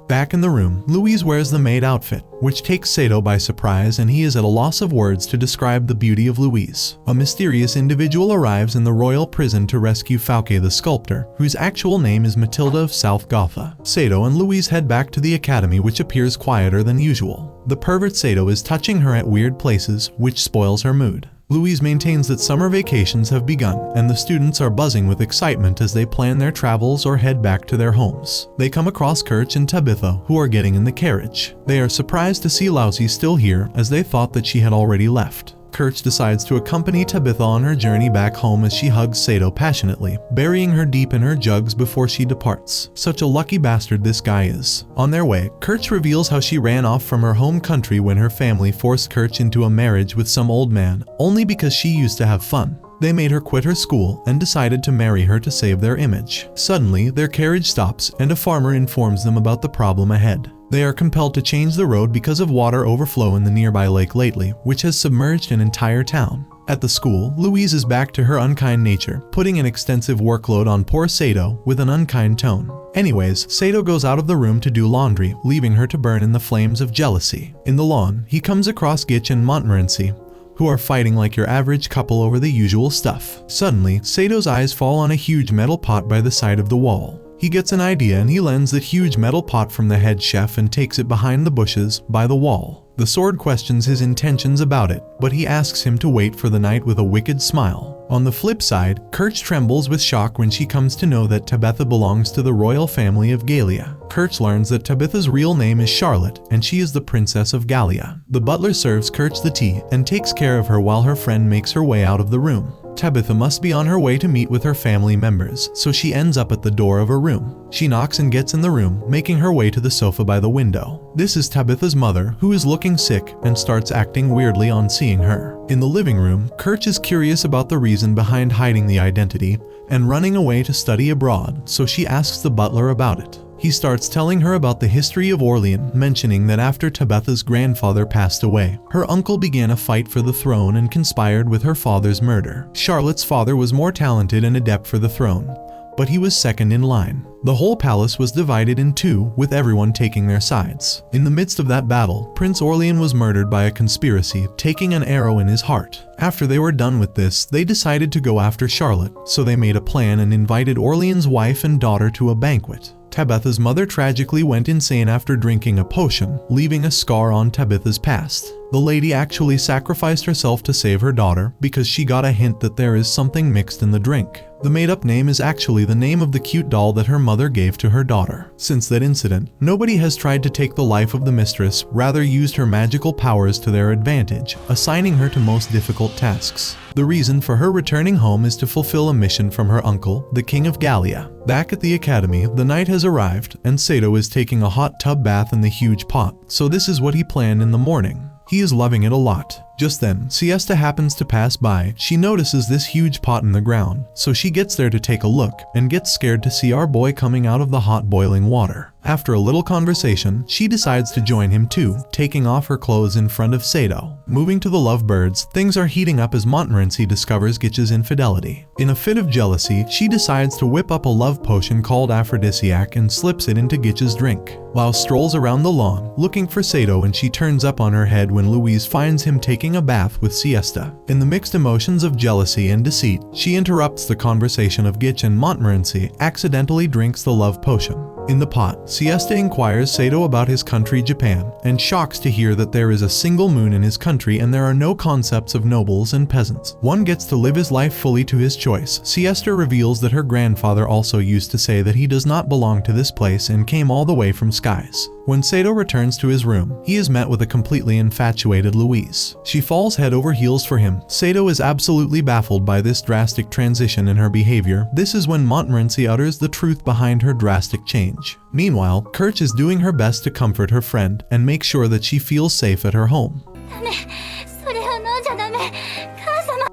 Back in the room, Louise wears the maid outfit, which takes Saito by surprise, and he is at a loss of words to describe the beauty of Louise. A mysterious individual arrives in the royal prison to rescue Fauke the sculptor, whose actual name is Matilda of South Gotha. Saito and Louise head back to the academy, which appears quieter than usual. The pervert Saito is touching her at weird places, which spoils her mood. Louise maintains that summer vacations have begun, and the students are buzzing with excitement as they plan their travels or head back to their homes. They come across Kirch and Tabitha, who are getting in the carriage. They are surprised to see Louise still here, as they thought that she had already left. Kirch decides to accompany Tabitha on her journey back home as she hugs Saito passionately, burying her deep in her jugs before she departs. Such a lucky bastard this guy is. On their way, Kirch reveals how she ran off from her home country when her family forced Kirch into a marriage with some old man, only because she used to have fun. They made her quit her school and decided to marry her to save their image. Suddenly, their carriage stops and a farmer informs them about the problem ahead. They are compelled to change the road because of water overflow in the nearby lake lately, which has submerged an entire town. At the school, Louise is back to her unkind nature, putting an extensive workload on poor Saito with an unkind tone. Anyways, Saito goes out of the room to do laundry, leaving her to burn in the flames of jealousy. In the lawn, he comes across Kirch and Montmorency, who are fighting like your average couple over the usual stuff. Suddenly, Sato's eyes fall on a huge metal pot by the side of the wall. He gets an idea and he lends that huge metal pot from the head chef and takes it behind the bushes by the wall. The sword questions his intentions about it, but he asks him to wait for the night with a wicked smile. On the flip side, Kirch trembles with shock when she comes to know that Tabitha belongs to the royal family of Gallia. Kirch learns that Tabitha's real name is Charlotte, and she is the princess of Gallia. The butler serves Kirch the tea and takes care of her while her friend makes her way out of the room. Tabitha must be on her way to meet with her family members, so she ends up at the door of her room. She knocks and gets in the room, making her way to the sofa by the window. This is Tabitha's mother, who is looking sick and starts acting weirdly on seeing her. In the living room, Kirch is curious about the reason behind hiding the identity and running away to study abroad, so she asks the butler about it. He starts telling her about the history of Orleans, mentioning that after Tabitha's grandfather passed away, her uncle began a fight for the throne and conspired with her father's murder. Charlotte's father was more talented and adept for the throne, but he was second in line. The whole palace was divided in two, with everyone taking their sides. In the midst of that battle, Prince Orleans was murdered by a conspiracy, taking an arrow in his heart. After they were done with this, they decided to go after Charlotte, so they made a plan and invited Orleans' wife and daughter to a banquet. Tabitha's mother tragically went insane after drinking a potion, leaving a scar on Tabitha's past. The lady actually sacrificed herself to save her daughter because she got a hint that there is something mixed in the drink. The made-up name is actually the name of the cute doll that her mother gave to her daughter. Since that incident, nobody has tried to take the life of the mistress, rather used her magical powers to their advantage, assigning her to most difficult tasks. The reason for her returning home is to fulfill a mission from her uncle, the King of Gallia. Back at the academy, the night has arrived, and Saito is taking a hot tub bath in the huge pot, so this is what he planned in the morning. He is loving it a lot. Just then, Siesta happens to pass by. She notices this huge pot in the ground, so she gets there to take a look and gets scared to see our boy coming out of the hot boiling water. After a little conversation, she decides to join him too, taking off her clothes in front of Saito. Moving to the lovebirds, things are heating up as Montmorency discovers Kirch's infidelity. In a fit of jealousy, she decides to whip up a love potion called aphrodisiac and slips it into Kirch's drink. Lau strolls around the lawn, looking for Saito, and she turns up on her head when Louise finds him taking a bath with Siesta. In the mixed emotions of jealousy and deceit, she interrupts the conversation of Kirch, and Montmorency accidentally drinks the love potion. In the pot, Siesta inquires Saito about his country Japan, and shocks to hear that there is a single moon in his country and there are no concepts of nobles and peasants. One gets to live his life fully to his choice. Siesta reveals that her grandfather also used to say that he does not belong to this place and came all the way from skies. When Saito returns to his room, he is met with a completely infatuated Louise. She falls head over heels for him. Saito is absolutely baffled by this drastic transition in her behavior. This is when Montmorency utters the truth behind her drastic change. Meanwhile, Kirch is doing her best to comfort her friend and make sure that she feels safe at her home.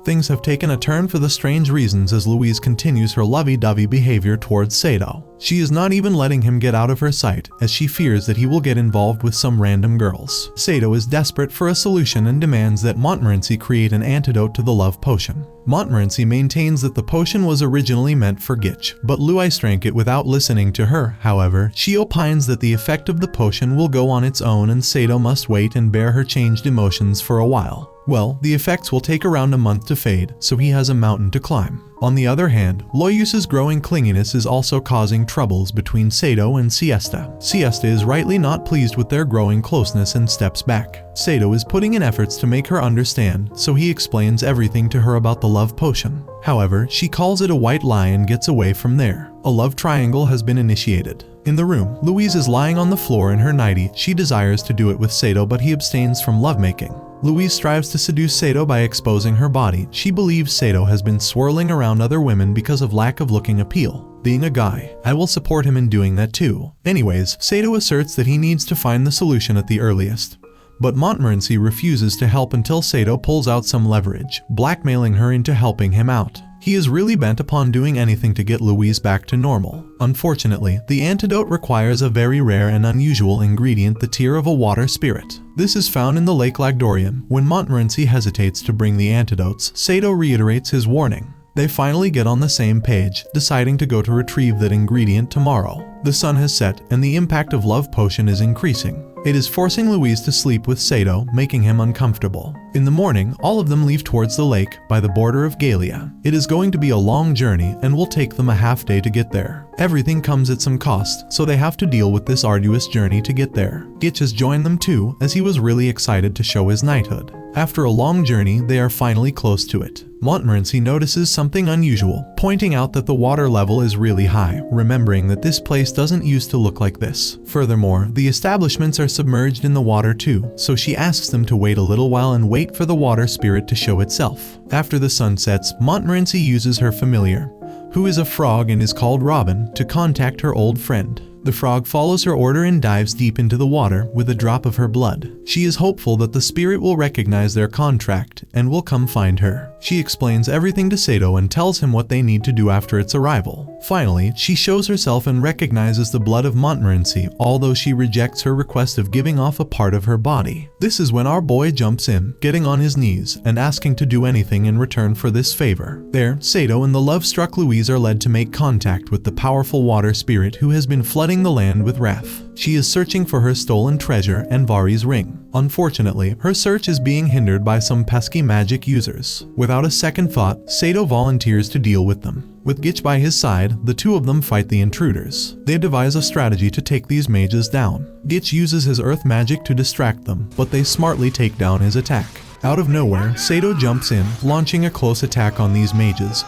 Things have taken a turn for the strange reasons as Louise continues her lovey-dovey behavior towards Saito. She is not even letting him get out of her sight, as she fears that he will get involved with some random girls. Saito is desperate for a solution and demands that Montmorency create an antidote to the love potion. Montmorency maintains that the potion was originally meant for Kirch, but Louise drank it without listening to her. However, she opines that the effect of the potion will go on its own and Saito must wait and bear her changed emotions for a while. Well, the effects will take around a month to fade, so he has a mountain to climb. On the other hand, Louise's growing clinginess is also causing troubles between Saito and Siesta. Siesta is rightly not pleased with their growing closeness and steps back. Saito is putting in efforts to make her understand, so he explains everything to her about the love potion. However, she calls it a white lie and gets away from there. A love triangle has been initiated. In the room, Louise is lying on the floor in her nightie. She desires to do it with Saito, but he abstains from lovemaking. Louise strives to seduce Saito by exposing her body. She believes Saito has been swirling around other women because of lack of looking appeal. Being a guy, I will support him in doing that too. Anyways, Saito asserts that he needs to find the solution at the earliest. But Montmorency refuses to help until Saito pulls out some leverage, blackmailing her into helping him out. He is really bent upon doing anything to get Louise back to normal. Unfortunately, the antidote requires a very rare and unusual ingredient, the tear of a water spirit. This is found in the Lake Lagdorian. When Montmorency hesitates to bring the antidotes, Saito reiterates his warning. They finally get on the same page, deciding to go to retrieve that ingredient tomorrow. The sun has set, and the impact of love potion is increasing. It is forcing Louise to sleep with Saito, making him uncomfortable. In the morning, all of them leave towards the lake by the border of Gallia. It is going to be a long journey and will take them a half day to get there. Everything comes at some cost, so they have to deal with this arduous journey to get there. Kirch has joined them too, as he was really excited to show his knighthood. After a long journey, they are finally close to it. Montmorency notices something unusual, pointing out that the water level is really high, remembering that this place doesn't used to look like this. Furthermore, the establishments are submerged in the water too, so she asks them to wait a little while and wait for the water spirit to show itself. After the sun sets, Montmorency uses her familiar, who is a frog and is called Robin, to contact her old friend. The frog follows her order and dives deep into the water with a drop of her blood. She is hopeful that the spirit will recognize their contract and will come find her. She explains everything to Saito and tells him what they need to do after its arrival. Finally, she shows herself and recognizes the blood of Montmorency, although she rejects her request of giving off a part of her body. This is when our boy jumps in, getting on his knees and asking to do anything in return for this favor. There, Saito and the love-struck Louise are led to make contact with the powerful water spirit who has been flooding the land with wrath. She is searching for her stolen treasure and Vari's ring. Unfortunately, her search is being hindered by some pesky magic users. Without a second thought, Saito volunteers to deal with them. With Kirch by his side, the two of them fight the intruders. They devise a strategy to take these mages down. Kirch uses his earth magic to distract them, but they smartly take down his attack. Out of nowhere, Saito jumps in, launching a close attack on these mages.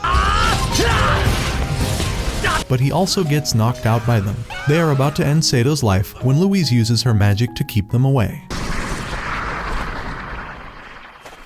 But he also gets knocked out by them. They are about to end Sato's life when Louise uses her magic to keep them away.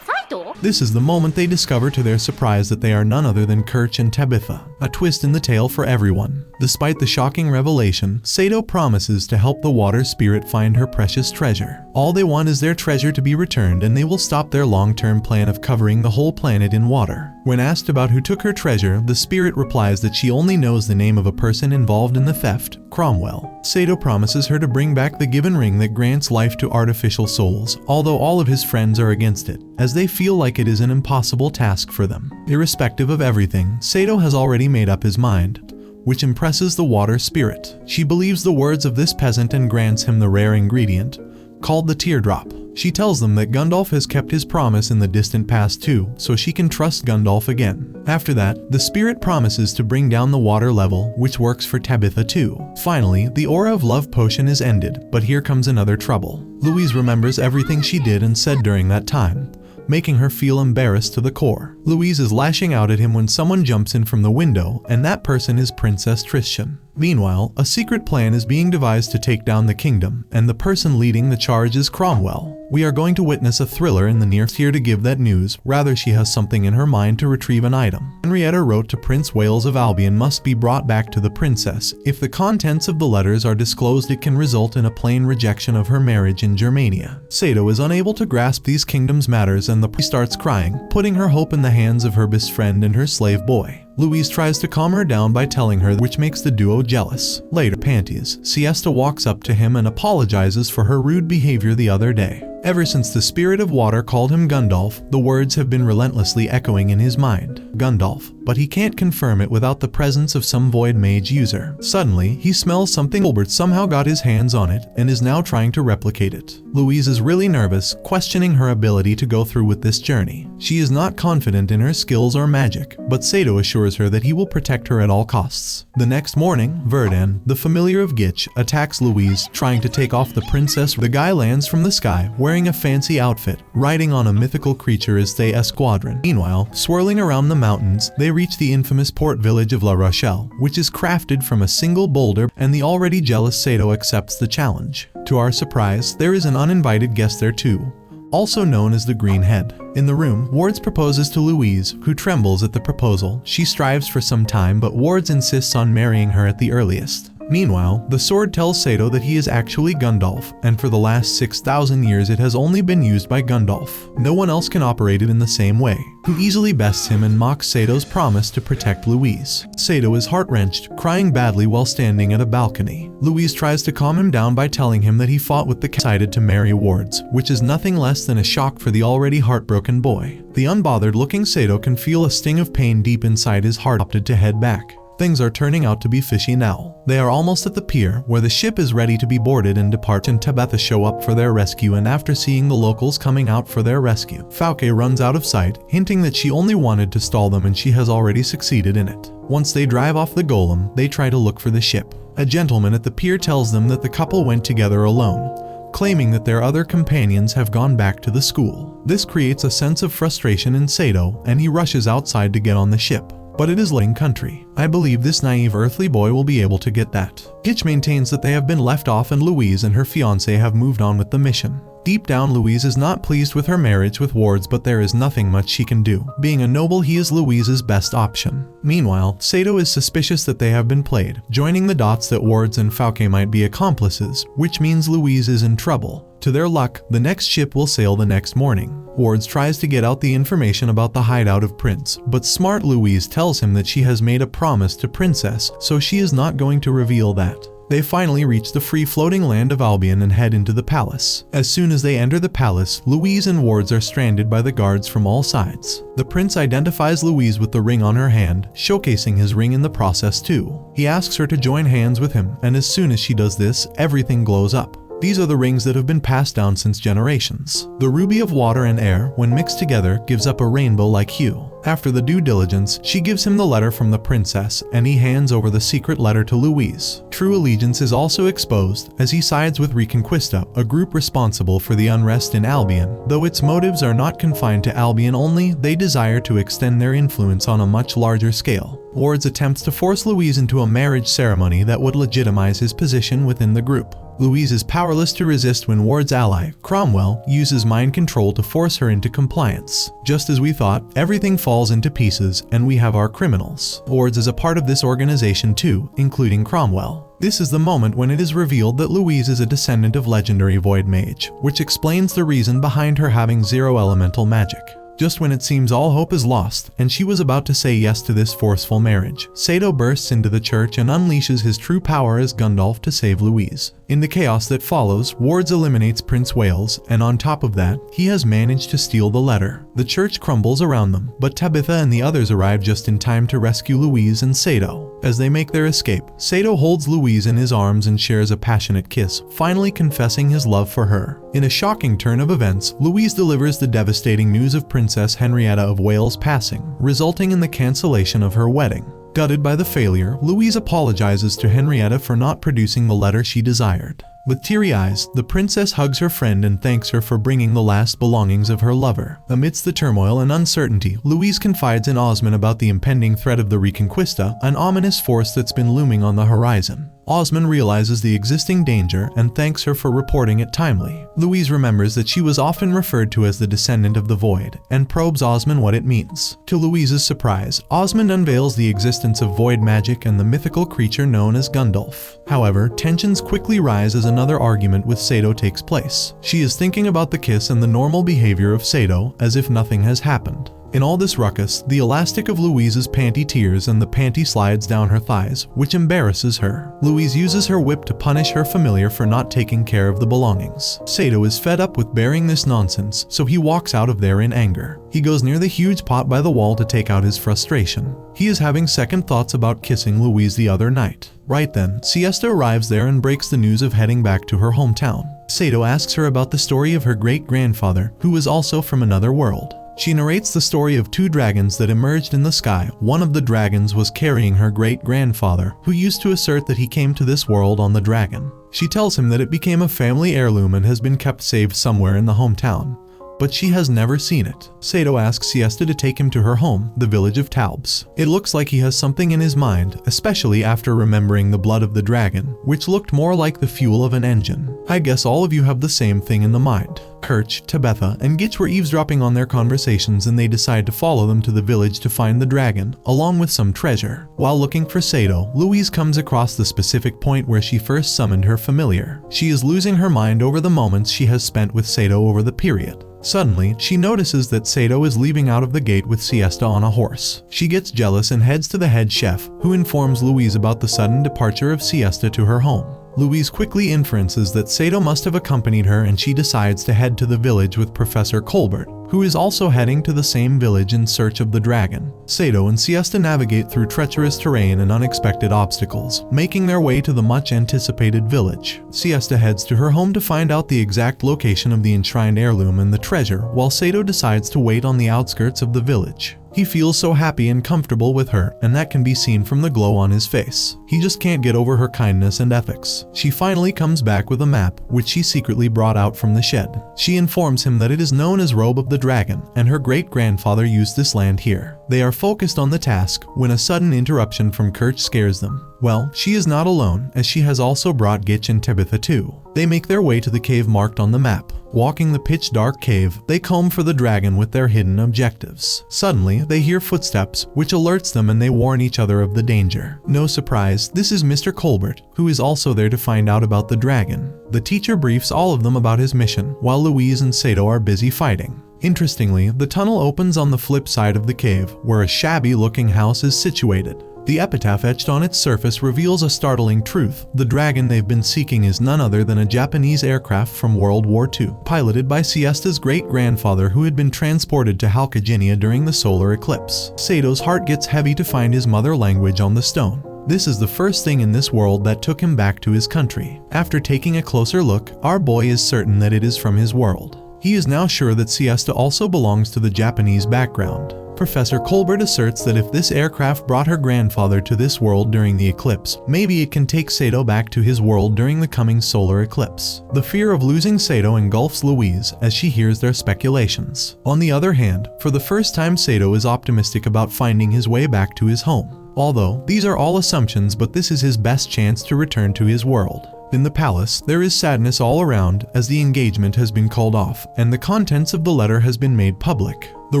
Saito? This is the moment they discover to their surprise that they are none other than Kirch and Tabitha, a twist in the tale for everyone. Despite the shocking revelation, Saito promises to help the water spirit find her precious treasure. All they want is their treasure to be returned, and they will stop their long-term plan of covering the whole planet in water. When asked about who took her treasure, the spirit replies that she only knows the name of a person involved in the theft, Cromwell. Saito promises her to bring back the given ring that grants life to artificial souls, although all of his friends are against it, as they feel like it is an impossible task for them. Irrespective of everything, Saito has already made up his mind, which impresses the water spirit. She believes the words of this peasant and grants him the rare ingredient, called the teardrop. She tells them that Gundolf has kept his promise in the distant past too, so she can trust Gundolf again. After that, the spirit promises to bring down the water level, which works for Tabitha too. Finally, the aura of love potion is ended, but here comes another trouble. Louise remembers everything she did and said during that time, making her feel embarrassed to the core. Louise is lashing out at him when someone jumps in from the window, and that person is Princess Tristan. Meanwhile, a secret plan is being devised to take down the kingdom, and the person leading the charge is Cromwell. We are going to witness a thriller in the near future to give that news. Rather, she has something in her mind to retrieve an item. Henrietta wrote to Prince Wales of Albion must be brought back to the princess. If the contents of the letters are disclosed, it can result in a plain rejection of her marriage in Germania. Saito is unable to grasp these kingdoms' matters, and the princess starts crying, putting her hope in the hands of her best friend and her slave boy. Louise tries to calm her down by telling her, which makes the duo jealous. Later, panties, Siesta walks up to him and apologizes for her rude behavior the other day. Ever since the spirit of water called him Gundolf, the words have been relentlessly echoing in his mind. Gundolf, but he can't confirm it without the presence of some void mage user. Suddenly, he smells something. Gilbert somehow got his hands on it and is now trying to replicate it. Louise is really nervous, questioning her ability to go through with this journey. She is not confident in her skills or magic, but Saito assures her that he will protect her at all costs. The next morning, Verdun, the familiar of Kirch, attacks Louise, trying to take off the princess. The guy lands from the sky, wearing a fancy outfit, riding on a mythical creature as they squadron. Meanwhile, swirling around the mountains, they reach the infamous port village of La Rochelle, which is crafted from a single boulder, and the already jealous Saito accepts the challenge. To our surprise, there is an uninvited guest there too, also known as the Green Head. In the room, Wards proposes to Louise, who trembles at the proposal. She strives for some time, but Wards insists on marrying her at the earliest. Meanwhile, the sword tells Saito that he is actually Gundalf, and for the last 6,000 years it has only been used by Gundalf. No one else can operate it in the same way, who easily bests him and mocks Sato's promise to protect Louise. Saito is heart-wrenched, crying badly while standing at a balcony. Louise tries to calm him down by telling him that he fought with the decided to marry Wards, which is nothing less than a shock for the already heartbroken boy. The unbothered-looking Saito can feel a sting of pain deep inside his heart, opted to head back. Things are turning out to be fishy now. They are almost at the pier, where the ship is ready to be boarded and depart, and Tabitha show up for their rescue, and after seeing the locals coming out for their rescue, Falke runs out of sight, hinting that she only wanted to stall them and she has already succeeded in it. Once they drive off the golem, they try to look for the ship. A gentleman at the pier tells them that the couple went together alone, claiming that their other companions have gone back to the school. This creates a sense of frustration in Saito, and he rushes outside to get on the ship. But it is Lane country. I believe this naive earthly boy will be able to get that. Kirch maintains that they have been left off and Louise and her fiancé have moved on with the mission. Deep down, Louise is not pleased with her marriage with Wards, but there is nothing much she can do. Being a noble, he is Louise's best option. Meanwhile, Saito is suspicious that they have been played, joining the dots that Wards and Falke might be accomplices, which means Louise is in trouble. To their luck, the next ship will sail the next morning. Wards tries to get out the information about the hideout of Prince, but smart Louise tells him that she has made a promise to Princess, so she is not going to reveal that. They finally reach the free-floating land of Albion and head into the palace. As soon as they enter the palace, Louise and Wards are stranded by the guards from all sides. The prince identifies Louise with the ring on her hand, showcasing his ring in the process too. He asks her to join hands with him, and as soon as she does this, everything glows up. These are the rings that have been passed down since generations. The ruby of water and air, when mixed together, gives up a rainbow-like hue. After the due diligence, she gives him the letter from the princess, and he hands over the secret letter to Louise. True allegiance is also exposed, as he sides with Reconquista, a group responsible for the unrest in Albion. Though its motives are not confined to Albion only, they desire to extend their influence on a much larger scale. Wards attempts to force Louise into a marriage ceremony that would legitimize his position within the group. Louise is powerless to resist when Ward's ally, Cromwell, uses mind control to force her into compliance. Just as we thought, everything falls into pieces, and we have our criminals. Wards is a part of this organization too, including Cromwell. This is the moment when it is revealed that Louise is a descendant of legendary Void Mage, which explains the reason behind her having zero elemental magic. Just when it seems all hope is lost, and she was about to say yes to this forceful marriage, Saito bursts into the church and unleashes his true power as Gundalf to save Louise. In the chaos that follows, Wards eliminates Prince Wales, and on top of that, he has managed to steal the letter. The church crumbles around them, but Tabitha and the others arrive just in time to rescue Louise and Saito. As they make their escape, Saito holds Louise in his arms and shares a passionate kiss, finally confessing his love for her. In a shocking turn of events, Louise delivers the devastating news of Princess Henrietta of Wales passing, resulting in the cancellation of her wedding. Gutted by the failure, Louise apologizes to Henrietta for not producing the letter she desired. With teary eyes, the princess hugs her friend and thanks her for bringing the last belongings of her lover. Amidst the turmoil and uncertainty, Louise confides in Osmond about the impending threat of the Reconquista, an ominous force that's been looming on the horizon. Osmond realizes the existing danger and thanks her for reporting it timely. Louise remembers that she was often referred to as the descendant of the Void, and probes Osmond what it means. To Louise's surprise, Osmond unveils the existence of void magic and the mythical creature known as Gundalf. However, tensions quickly rise as another argument with Saito takes place. She is thinking about the kiss and the normal behavior of Saito, as if nothing has happened. In all this ruckus, the elastic of Louise's panty tears and the panty slides down her thighs, which embarrasses her. Louise uses her whip to punish her familiar for not taking care of the belongings. Saito is fed up with bearing this nonsense, so he walks out of there in anger. He goes near the huge pot by the wall to take out his frustration. He is having second thoughts about kissing Louise the other night. Right then, Siesta arrives there and breaks the news of heading back to her hometown. Saito asks her about the story of her great-grandfather, who was also from another world. She narrates the story of two dragons that emerged in the sky. One of the dragons was carrying her great-grandfather, who used to assert that he came to this world on the dragon. She tells him that it became a family heirloom and has been kept safe somewhere in the hometown. but she has never seen it. Saito asks Siesta to take him to her home, the village of Taubes. It looks like he has something in his mind, especially after remembering the blood of the dragon, which looked more like the fuel of an engine. I guess all of you have the same thing in the mind. Kirch, Tabetha, and Gitch were eavesdropping on their conversations, and they decide to follow them to the village to find the dragon, along with some treasure. While looking for Saito, Louise comes across the specific point where she first summoned her familiar. She is losing her mind over the moments she has spent with Saito over the period. Suddenly, she notices that Saito is leaving out of the gate with Siesta on a horse. She gets jealous and heads to the head chef, who informs Louise about the sudden departure of Siesta to her home. Louise quickly inferences that Saito must have accompanied her, and she decides to head to the village with Professor Colbert, who is also heading to the same village in search of the dragon. Saito and Siesta navigate through treacherous terrain and unexpected obstacles, making their way to the much-anticipated village. Siesta heads to her home to find out the exact location of the enshrined heirloom and the treasure, while Saito decides to wait on the outskirts of the village. He feels so happy and comfortable with her, and that can be seen from the glow on his face. He just can't get over her kindness and ethics. She finally comes back with a map, which she secretly brought out from the shed. She informs him that it is known as Robe of the Dragon, and her great-grandfather used this land here. They are focused on the task when a sudden interruption from Kirch scares them. Well, she is not alone, as she has also brought Gitch and Tabitha too. They make their way to the cave marked on the map. Walking the pitch-dark cave, they comb for the dragon with their hidden objectives. Suddenly, they hear footsteps, which alerts them, and they warn each other of the danger. No surprise, this is Mr. Colbert, who is also there to find out about the dragon. The teacher briefs all of them about his mission, while Louise and Saito are busy fighting. Interestingly, the tunnel opens on the flip side of the cave, where a shabby-looking house is situated. The epitaph etched on its surface reveals a startling truth. The dragon they've been seeking is none other than a Japanese aircraft from World War II, piloted by Siesta's great-grandfather, who had been transported to Halkaginia during the solar eclipse. Sato's heart gets heavy to find his mother language on the stone. This is the first thing in this world that took him back to his country. After taking a closer look, our boy is certain that it is from his world. He is now sure that Siesta also belongs to the Japanese background. Professor Colbert asserts that if this aircraft brought her grandfather to this world during the eclipse, maybe it can take Saito back to his world during the coming solar eclipse. The fear of losing Saito engulfs Louise as she hears their speculations. On the other hand, for the first time, Saito is optimistic about finding his way back to his home. Although, these are all assumptions, but this is his best chance to return to his world. In the palace, there is sadness all around as the engagement has been called off, and the contents of the letter has been made public. The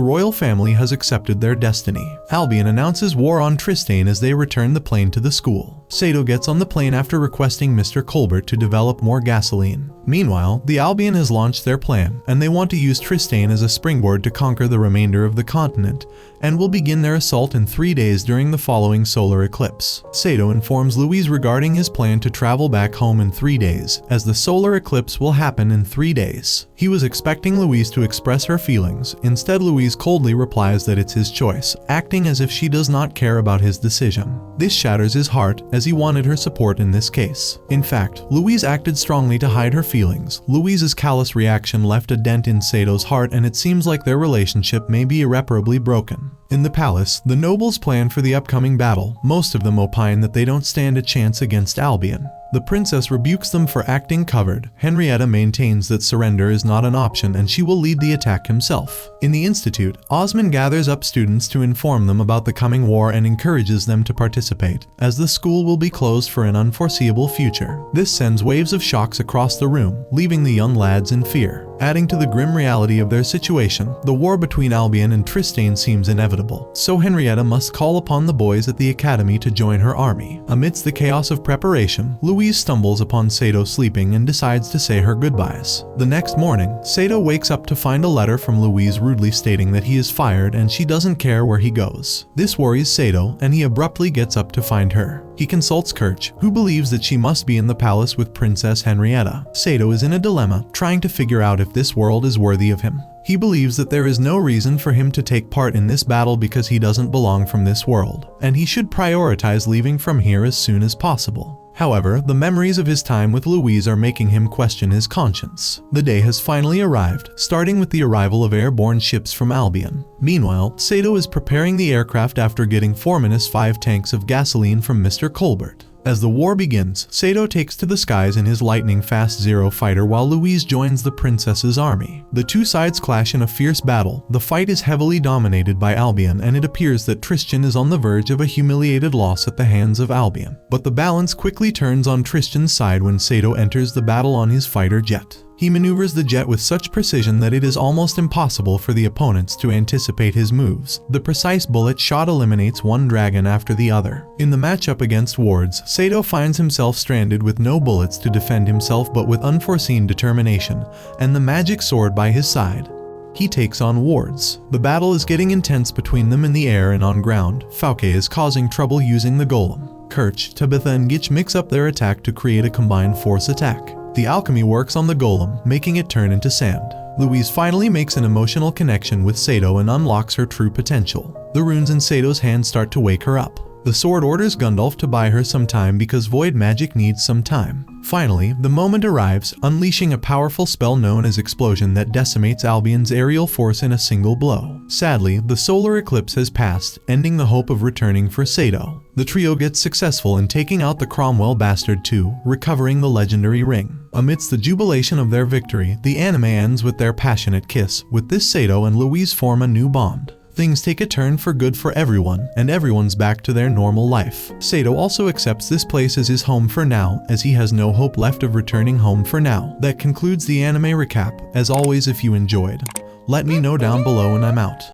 royal family has accepted their destiny. Albion announces war on Tristan as they return the plane to the school. Saito gets on the plane after requesting Mr. Colbert to develop more gasoline. Meanwhile, the Albion has launched their plan, and they want to use Tristan as a springboard to conquer the remainder of the continent, and will begin their assault in 3 days during the following solar eclipse. Saito informs Louise regarding his plan to travel back home in 3 days, as the solar eclipse will happen in 3 days. He was expecting Louise to express her feelings. Instead, Louise coldly replies that it's his choice, acting as if she does not care about his decision. This shatters his heart, as he wanted her support in this case. In fact, Louise acted strongly to hide her feelings. Louise's callous reaction left a dent in Sato's heart, and it seems like their relationship may be irreparably broken. In the palace, the nobles plan for the upcoming battle. Most of them opine that they don't stand a chance against Albion. The princess rebukes them for acting covered. Henrietta maintains that surrender is not an option, and she will lead the attack himself. In the institute, Osmond gathers up students to inform them about the coming war and encourages them to participate, as the school will be closed for an unforeseeable future. This sends waves of shocks across the room, leaving the young lads in fear. Adding to the grim reality of their situation, the war between Albion and Tristan seems inevitable, so Henrietta must call upon the boys at the academy to join her army. Amidst the chaos of preparation, Louise stumbles upon Saito sleeping and decides to say her goodbyes. The next morning, Saito wakes up to find a letter from Louise rudely stating that he is fired and she doesn't care where he goes. This worries Saito, and he abruptly gets up to find her. He consults Kirch, who believes that she must be in the palace with Princess Henrietta. Saito is in a dilemma, trying to figure out if this world is worthy of him. He believes that there is no reason for him to take part in this battle because he doesn't belong from this world, and he should prioritize leaving from here as soon as possible. However, the memories of his time with Louise are making him question his conscience. The day has finally arrived, starting with the arrival of airborne ships from Albion. Meanwhile, Saito is preparing the aircraft after getting 4-5 tanks of gasoline from Mr. Colbert. As the war begins, Saito takes to the skies in his lightning-fast Zero fighter while Louise joins the princess's army. The two sides clash in a fierce battle. The fight is heavily dominated by Albion, and it appears that Tristan is on the verge of a humiliated loss at the hands of Albion. But the balance quickly turns on Tristan's side when Saito enters the battle on his fighter jet. He maneuvers the jet with such precision that it is almost impossible for the opponents to anticipate his moves. The precise bullet shot eliminates one dragon after the other. In the matchup against wards, Saito finds himself stranded with no bullets to defend himself, but with unforeseen determination and the magic sword by his side, he takes on wards. The battle is getting intense between them in the air and on ground. Fauke is causing trouble using the golem. Kirch, Tabitha and Gitch mix up their attack to create a combined force attack. The alchemy works on the golem, making it turn into sand. Louise finally makes an emotional connection with Saito and unlocks her true potential. The runes in Sato's hand start to wake her up. The sword orders Gundalf to buy her some time because void magic needs some time. Finally, the moment arrives, unleashing a powerful spell known as Explosion that decimates Albion's aerial force in a single blow. Sadly, the solar eclipse has passed, ending the hope of returning for Saito. The trio gets successful in taking out the Cromwell Bastard too, recovering the legendary ring. Amidst the jubilation of their victory, the anime ends with their passionate kiss. With this, Saito and Louise form a new bond. Things take a turn for good for everyone, and everyone's back to their normal life. Saito also accepts this place as his home for now, as he has no hope left of returning home for now. That concludes the anime recap. As always, if you enjoyed, let me know down below and I'm out.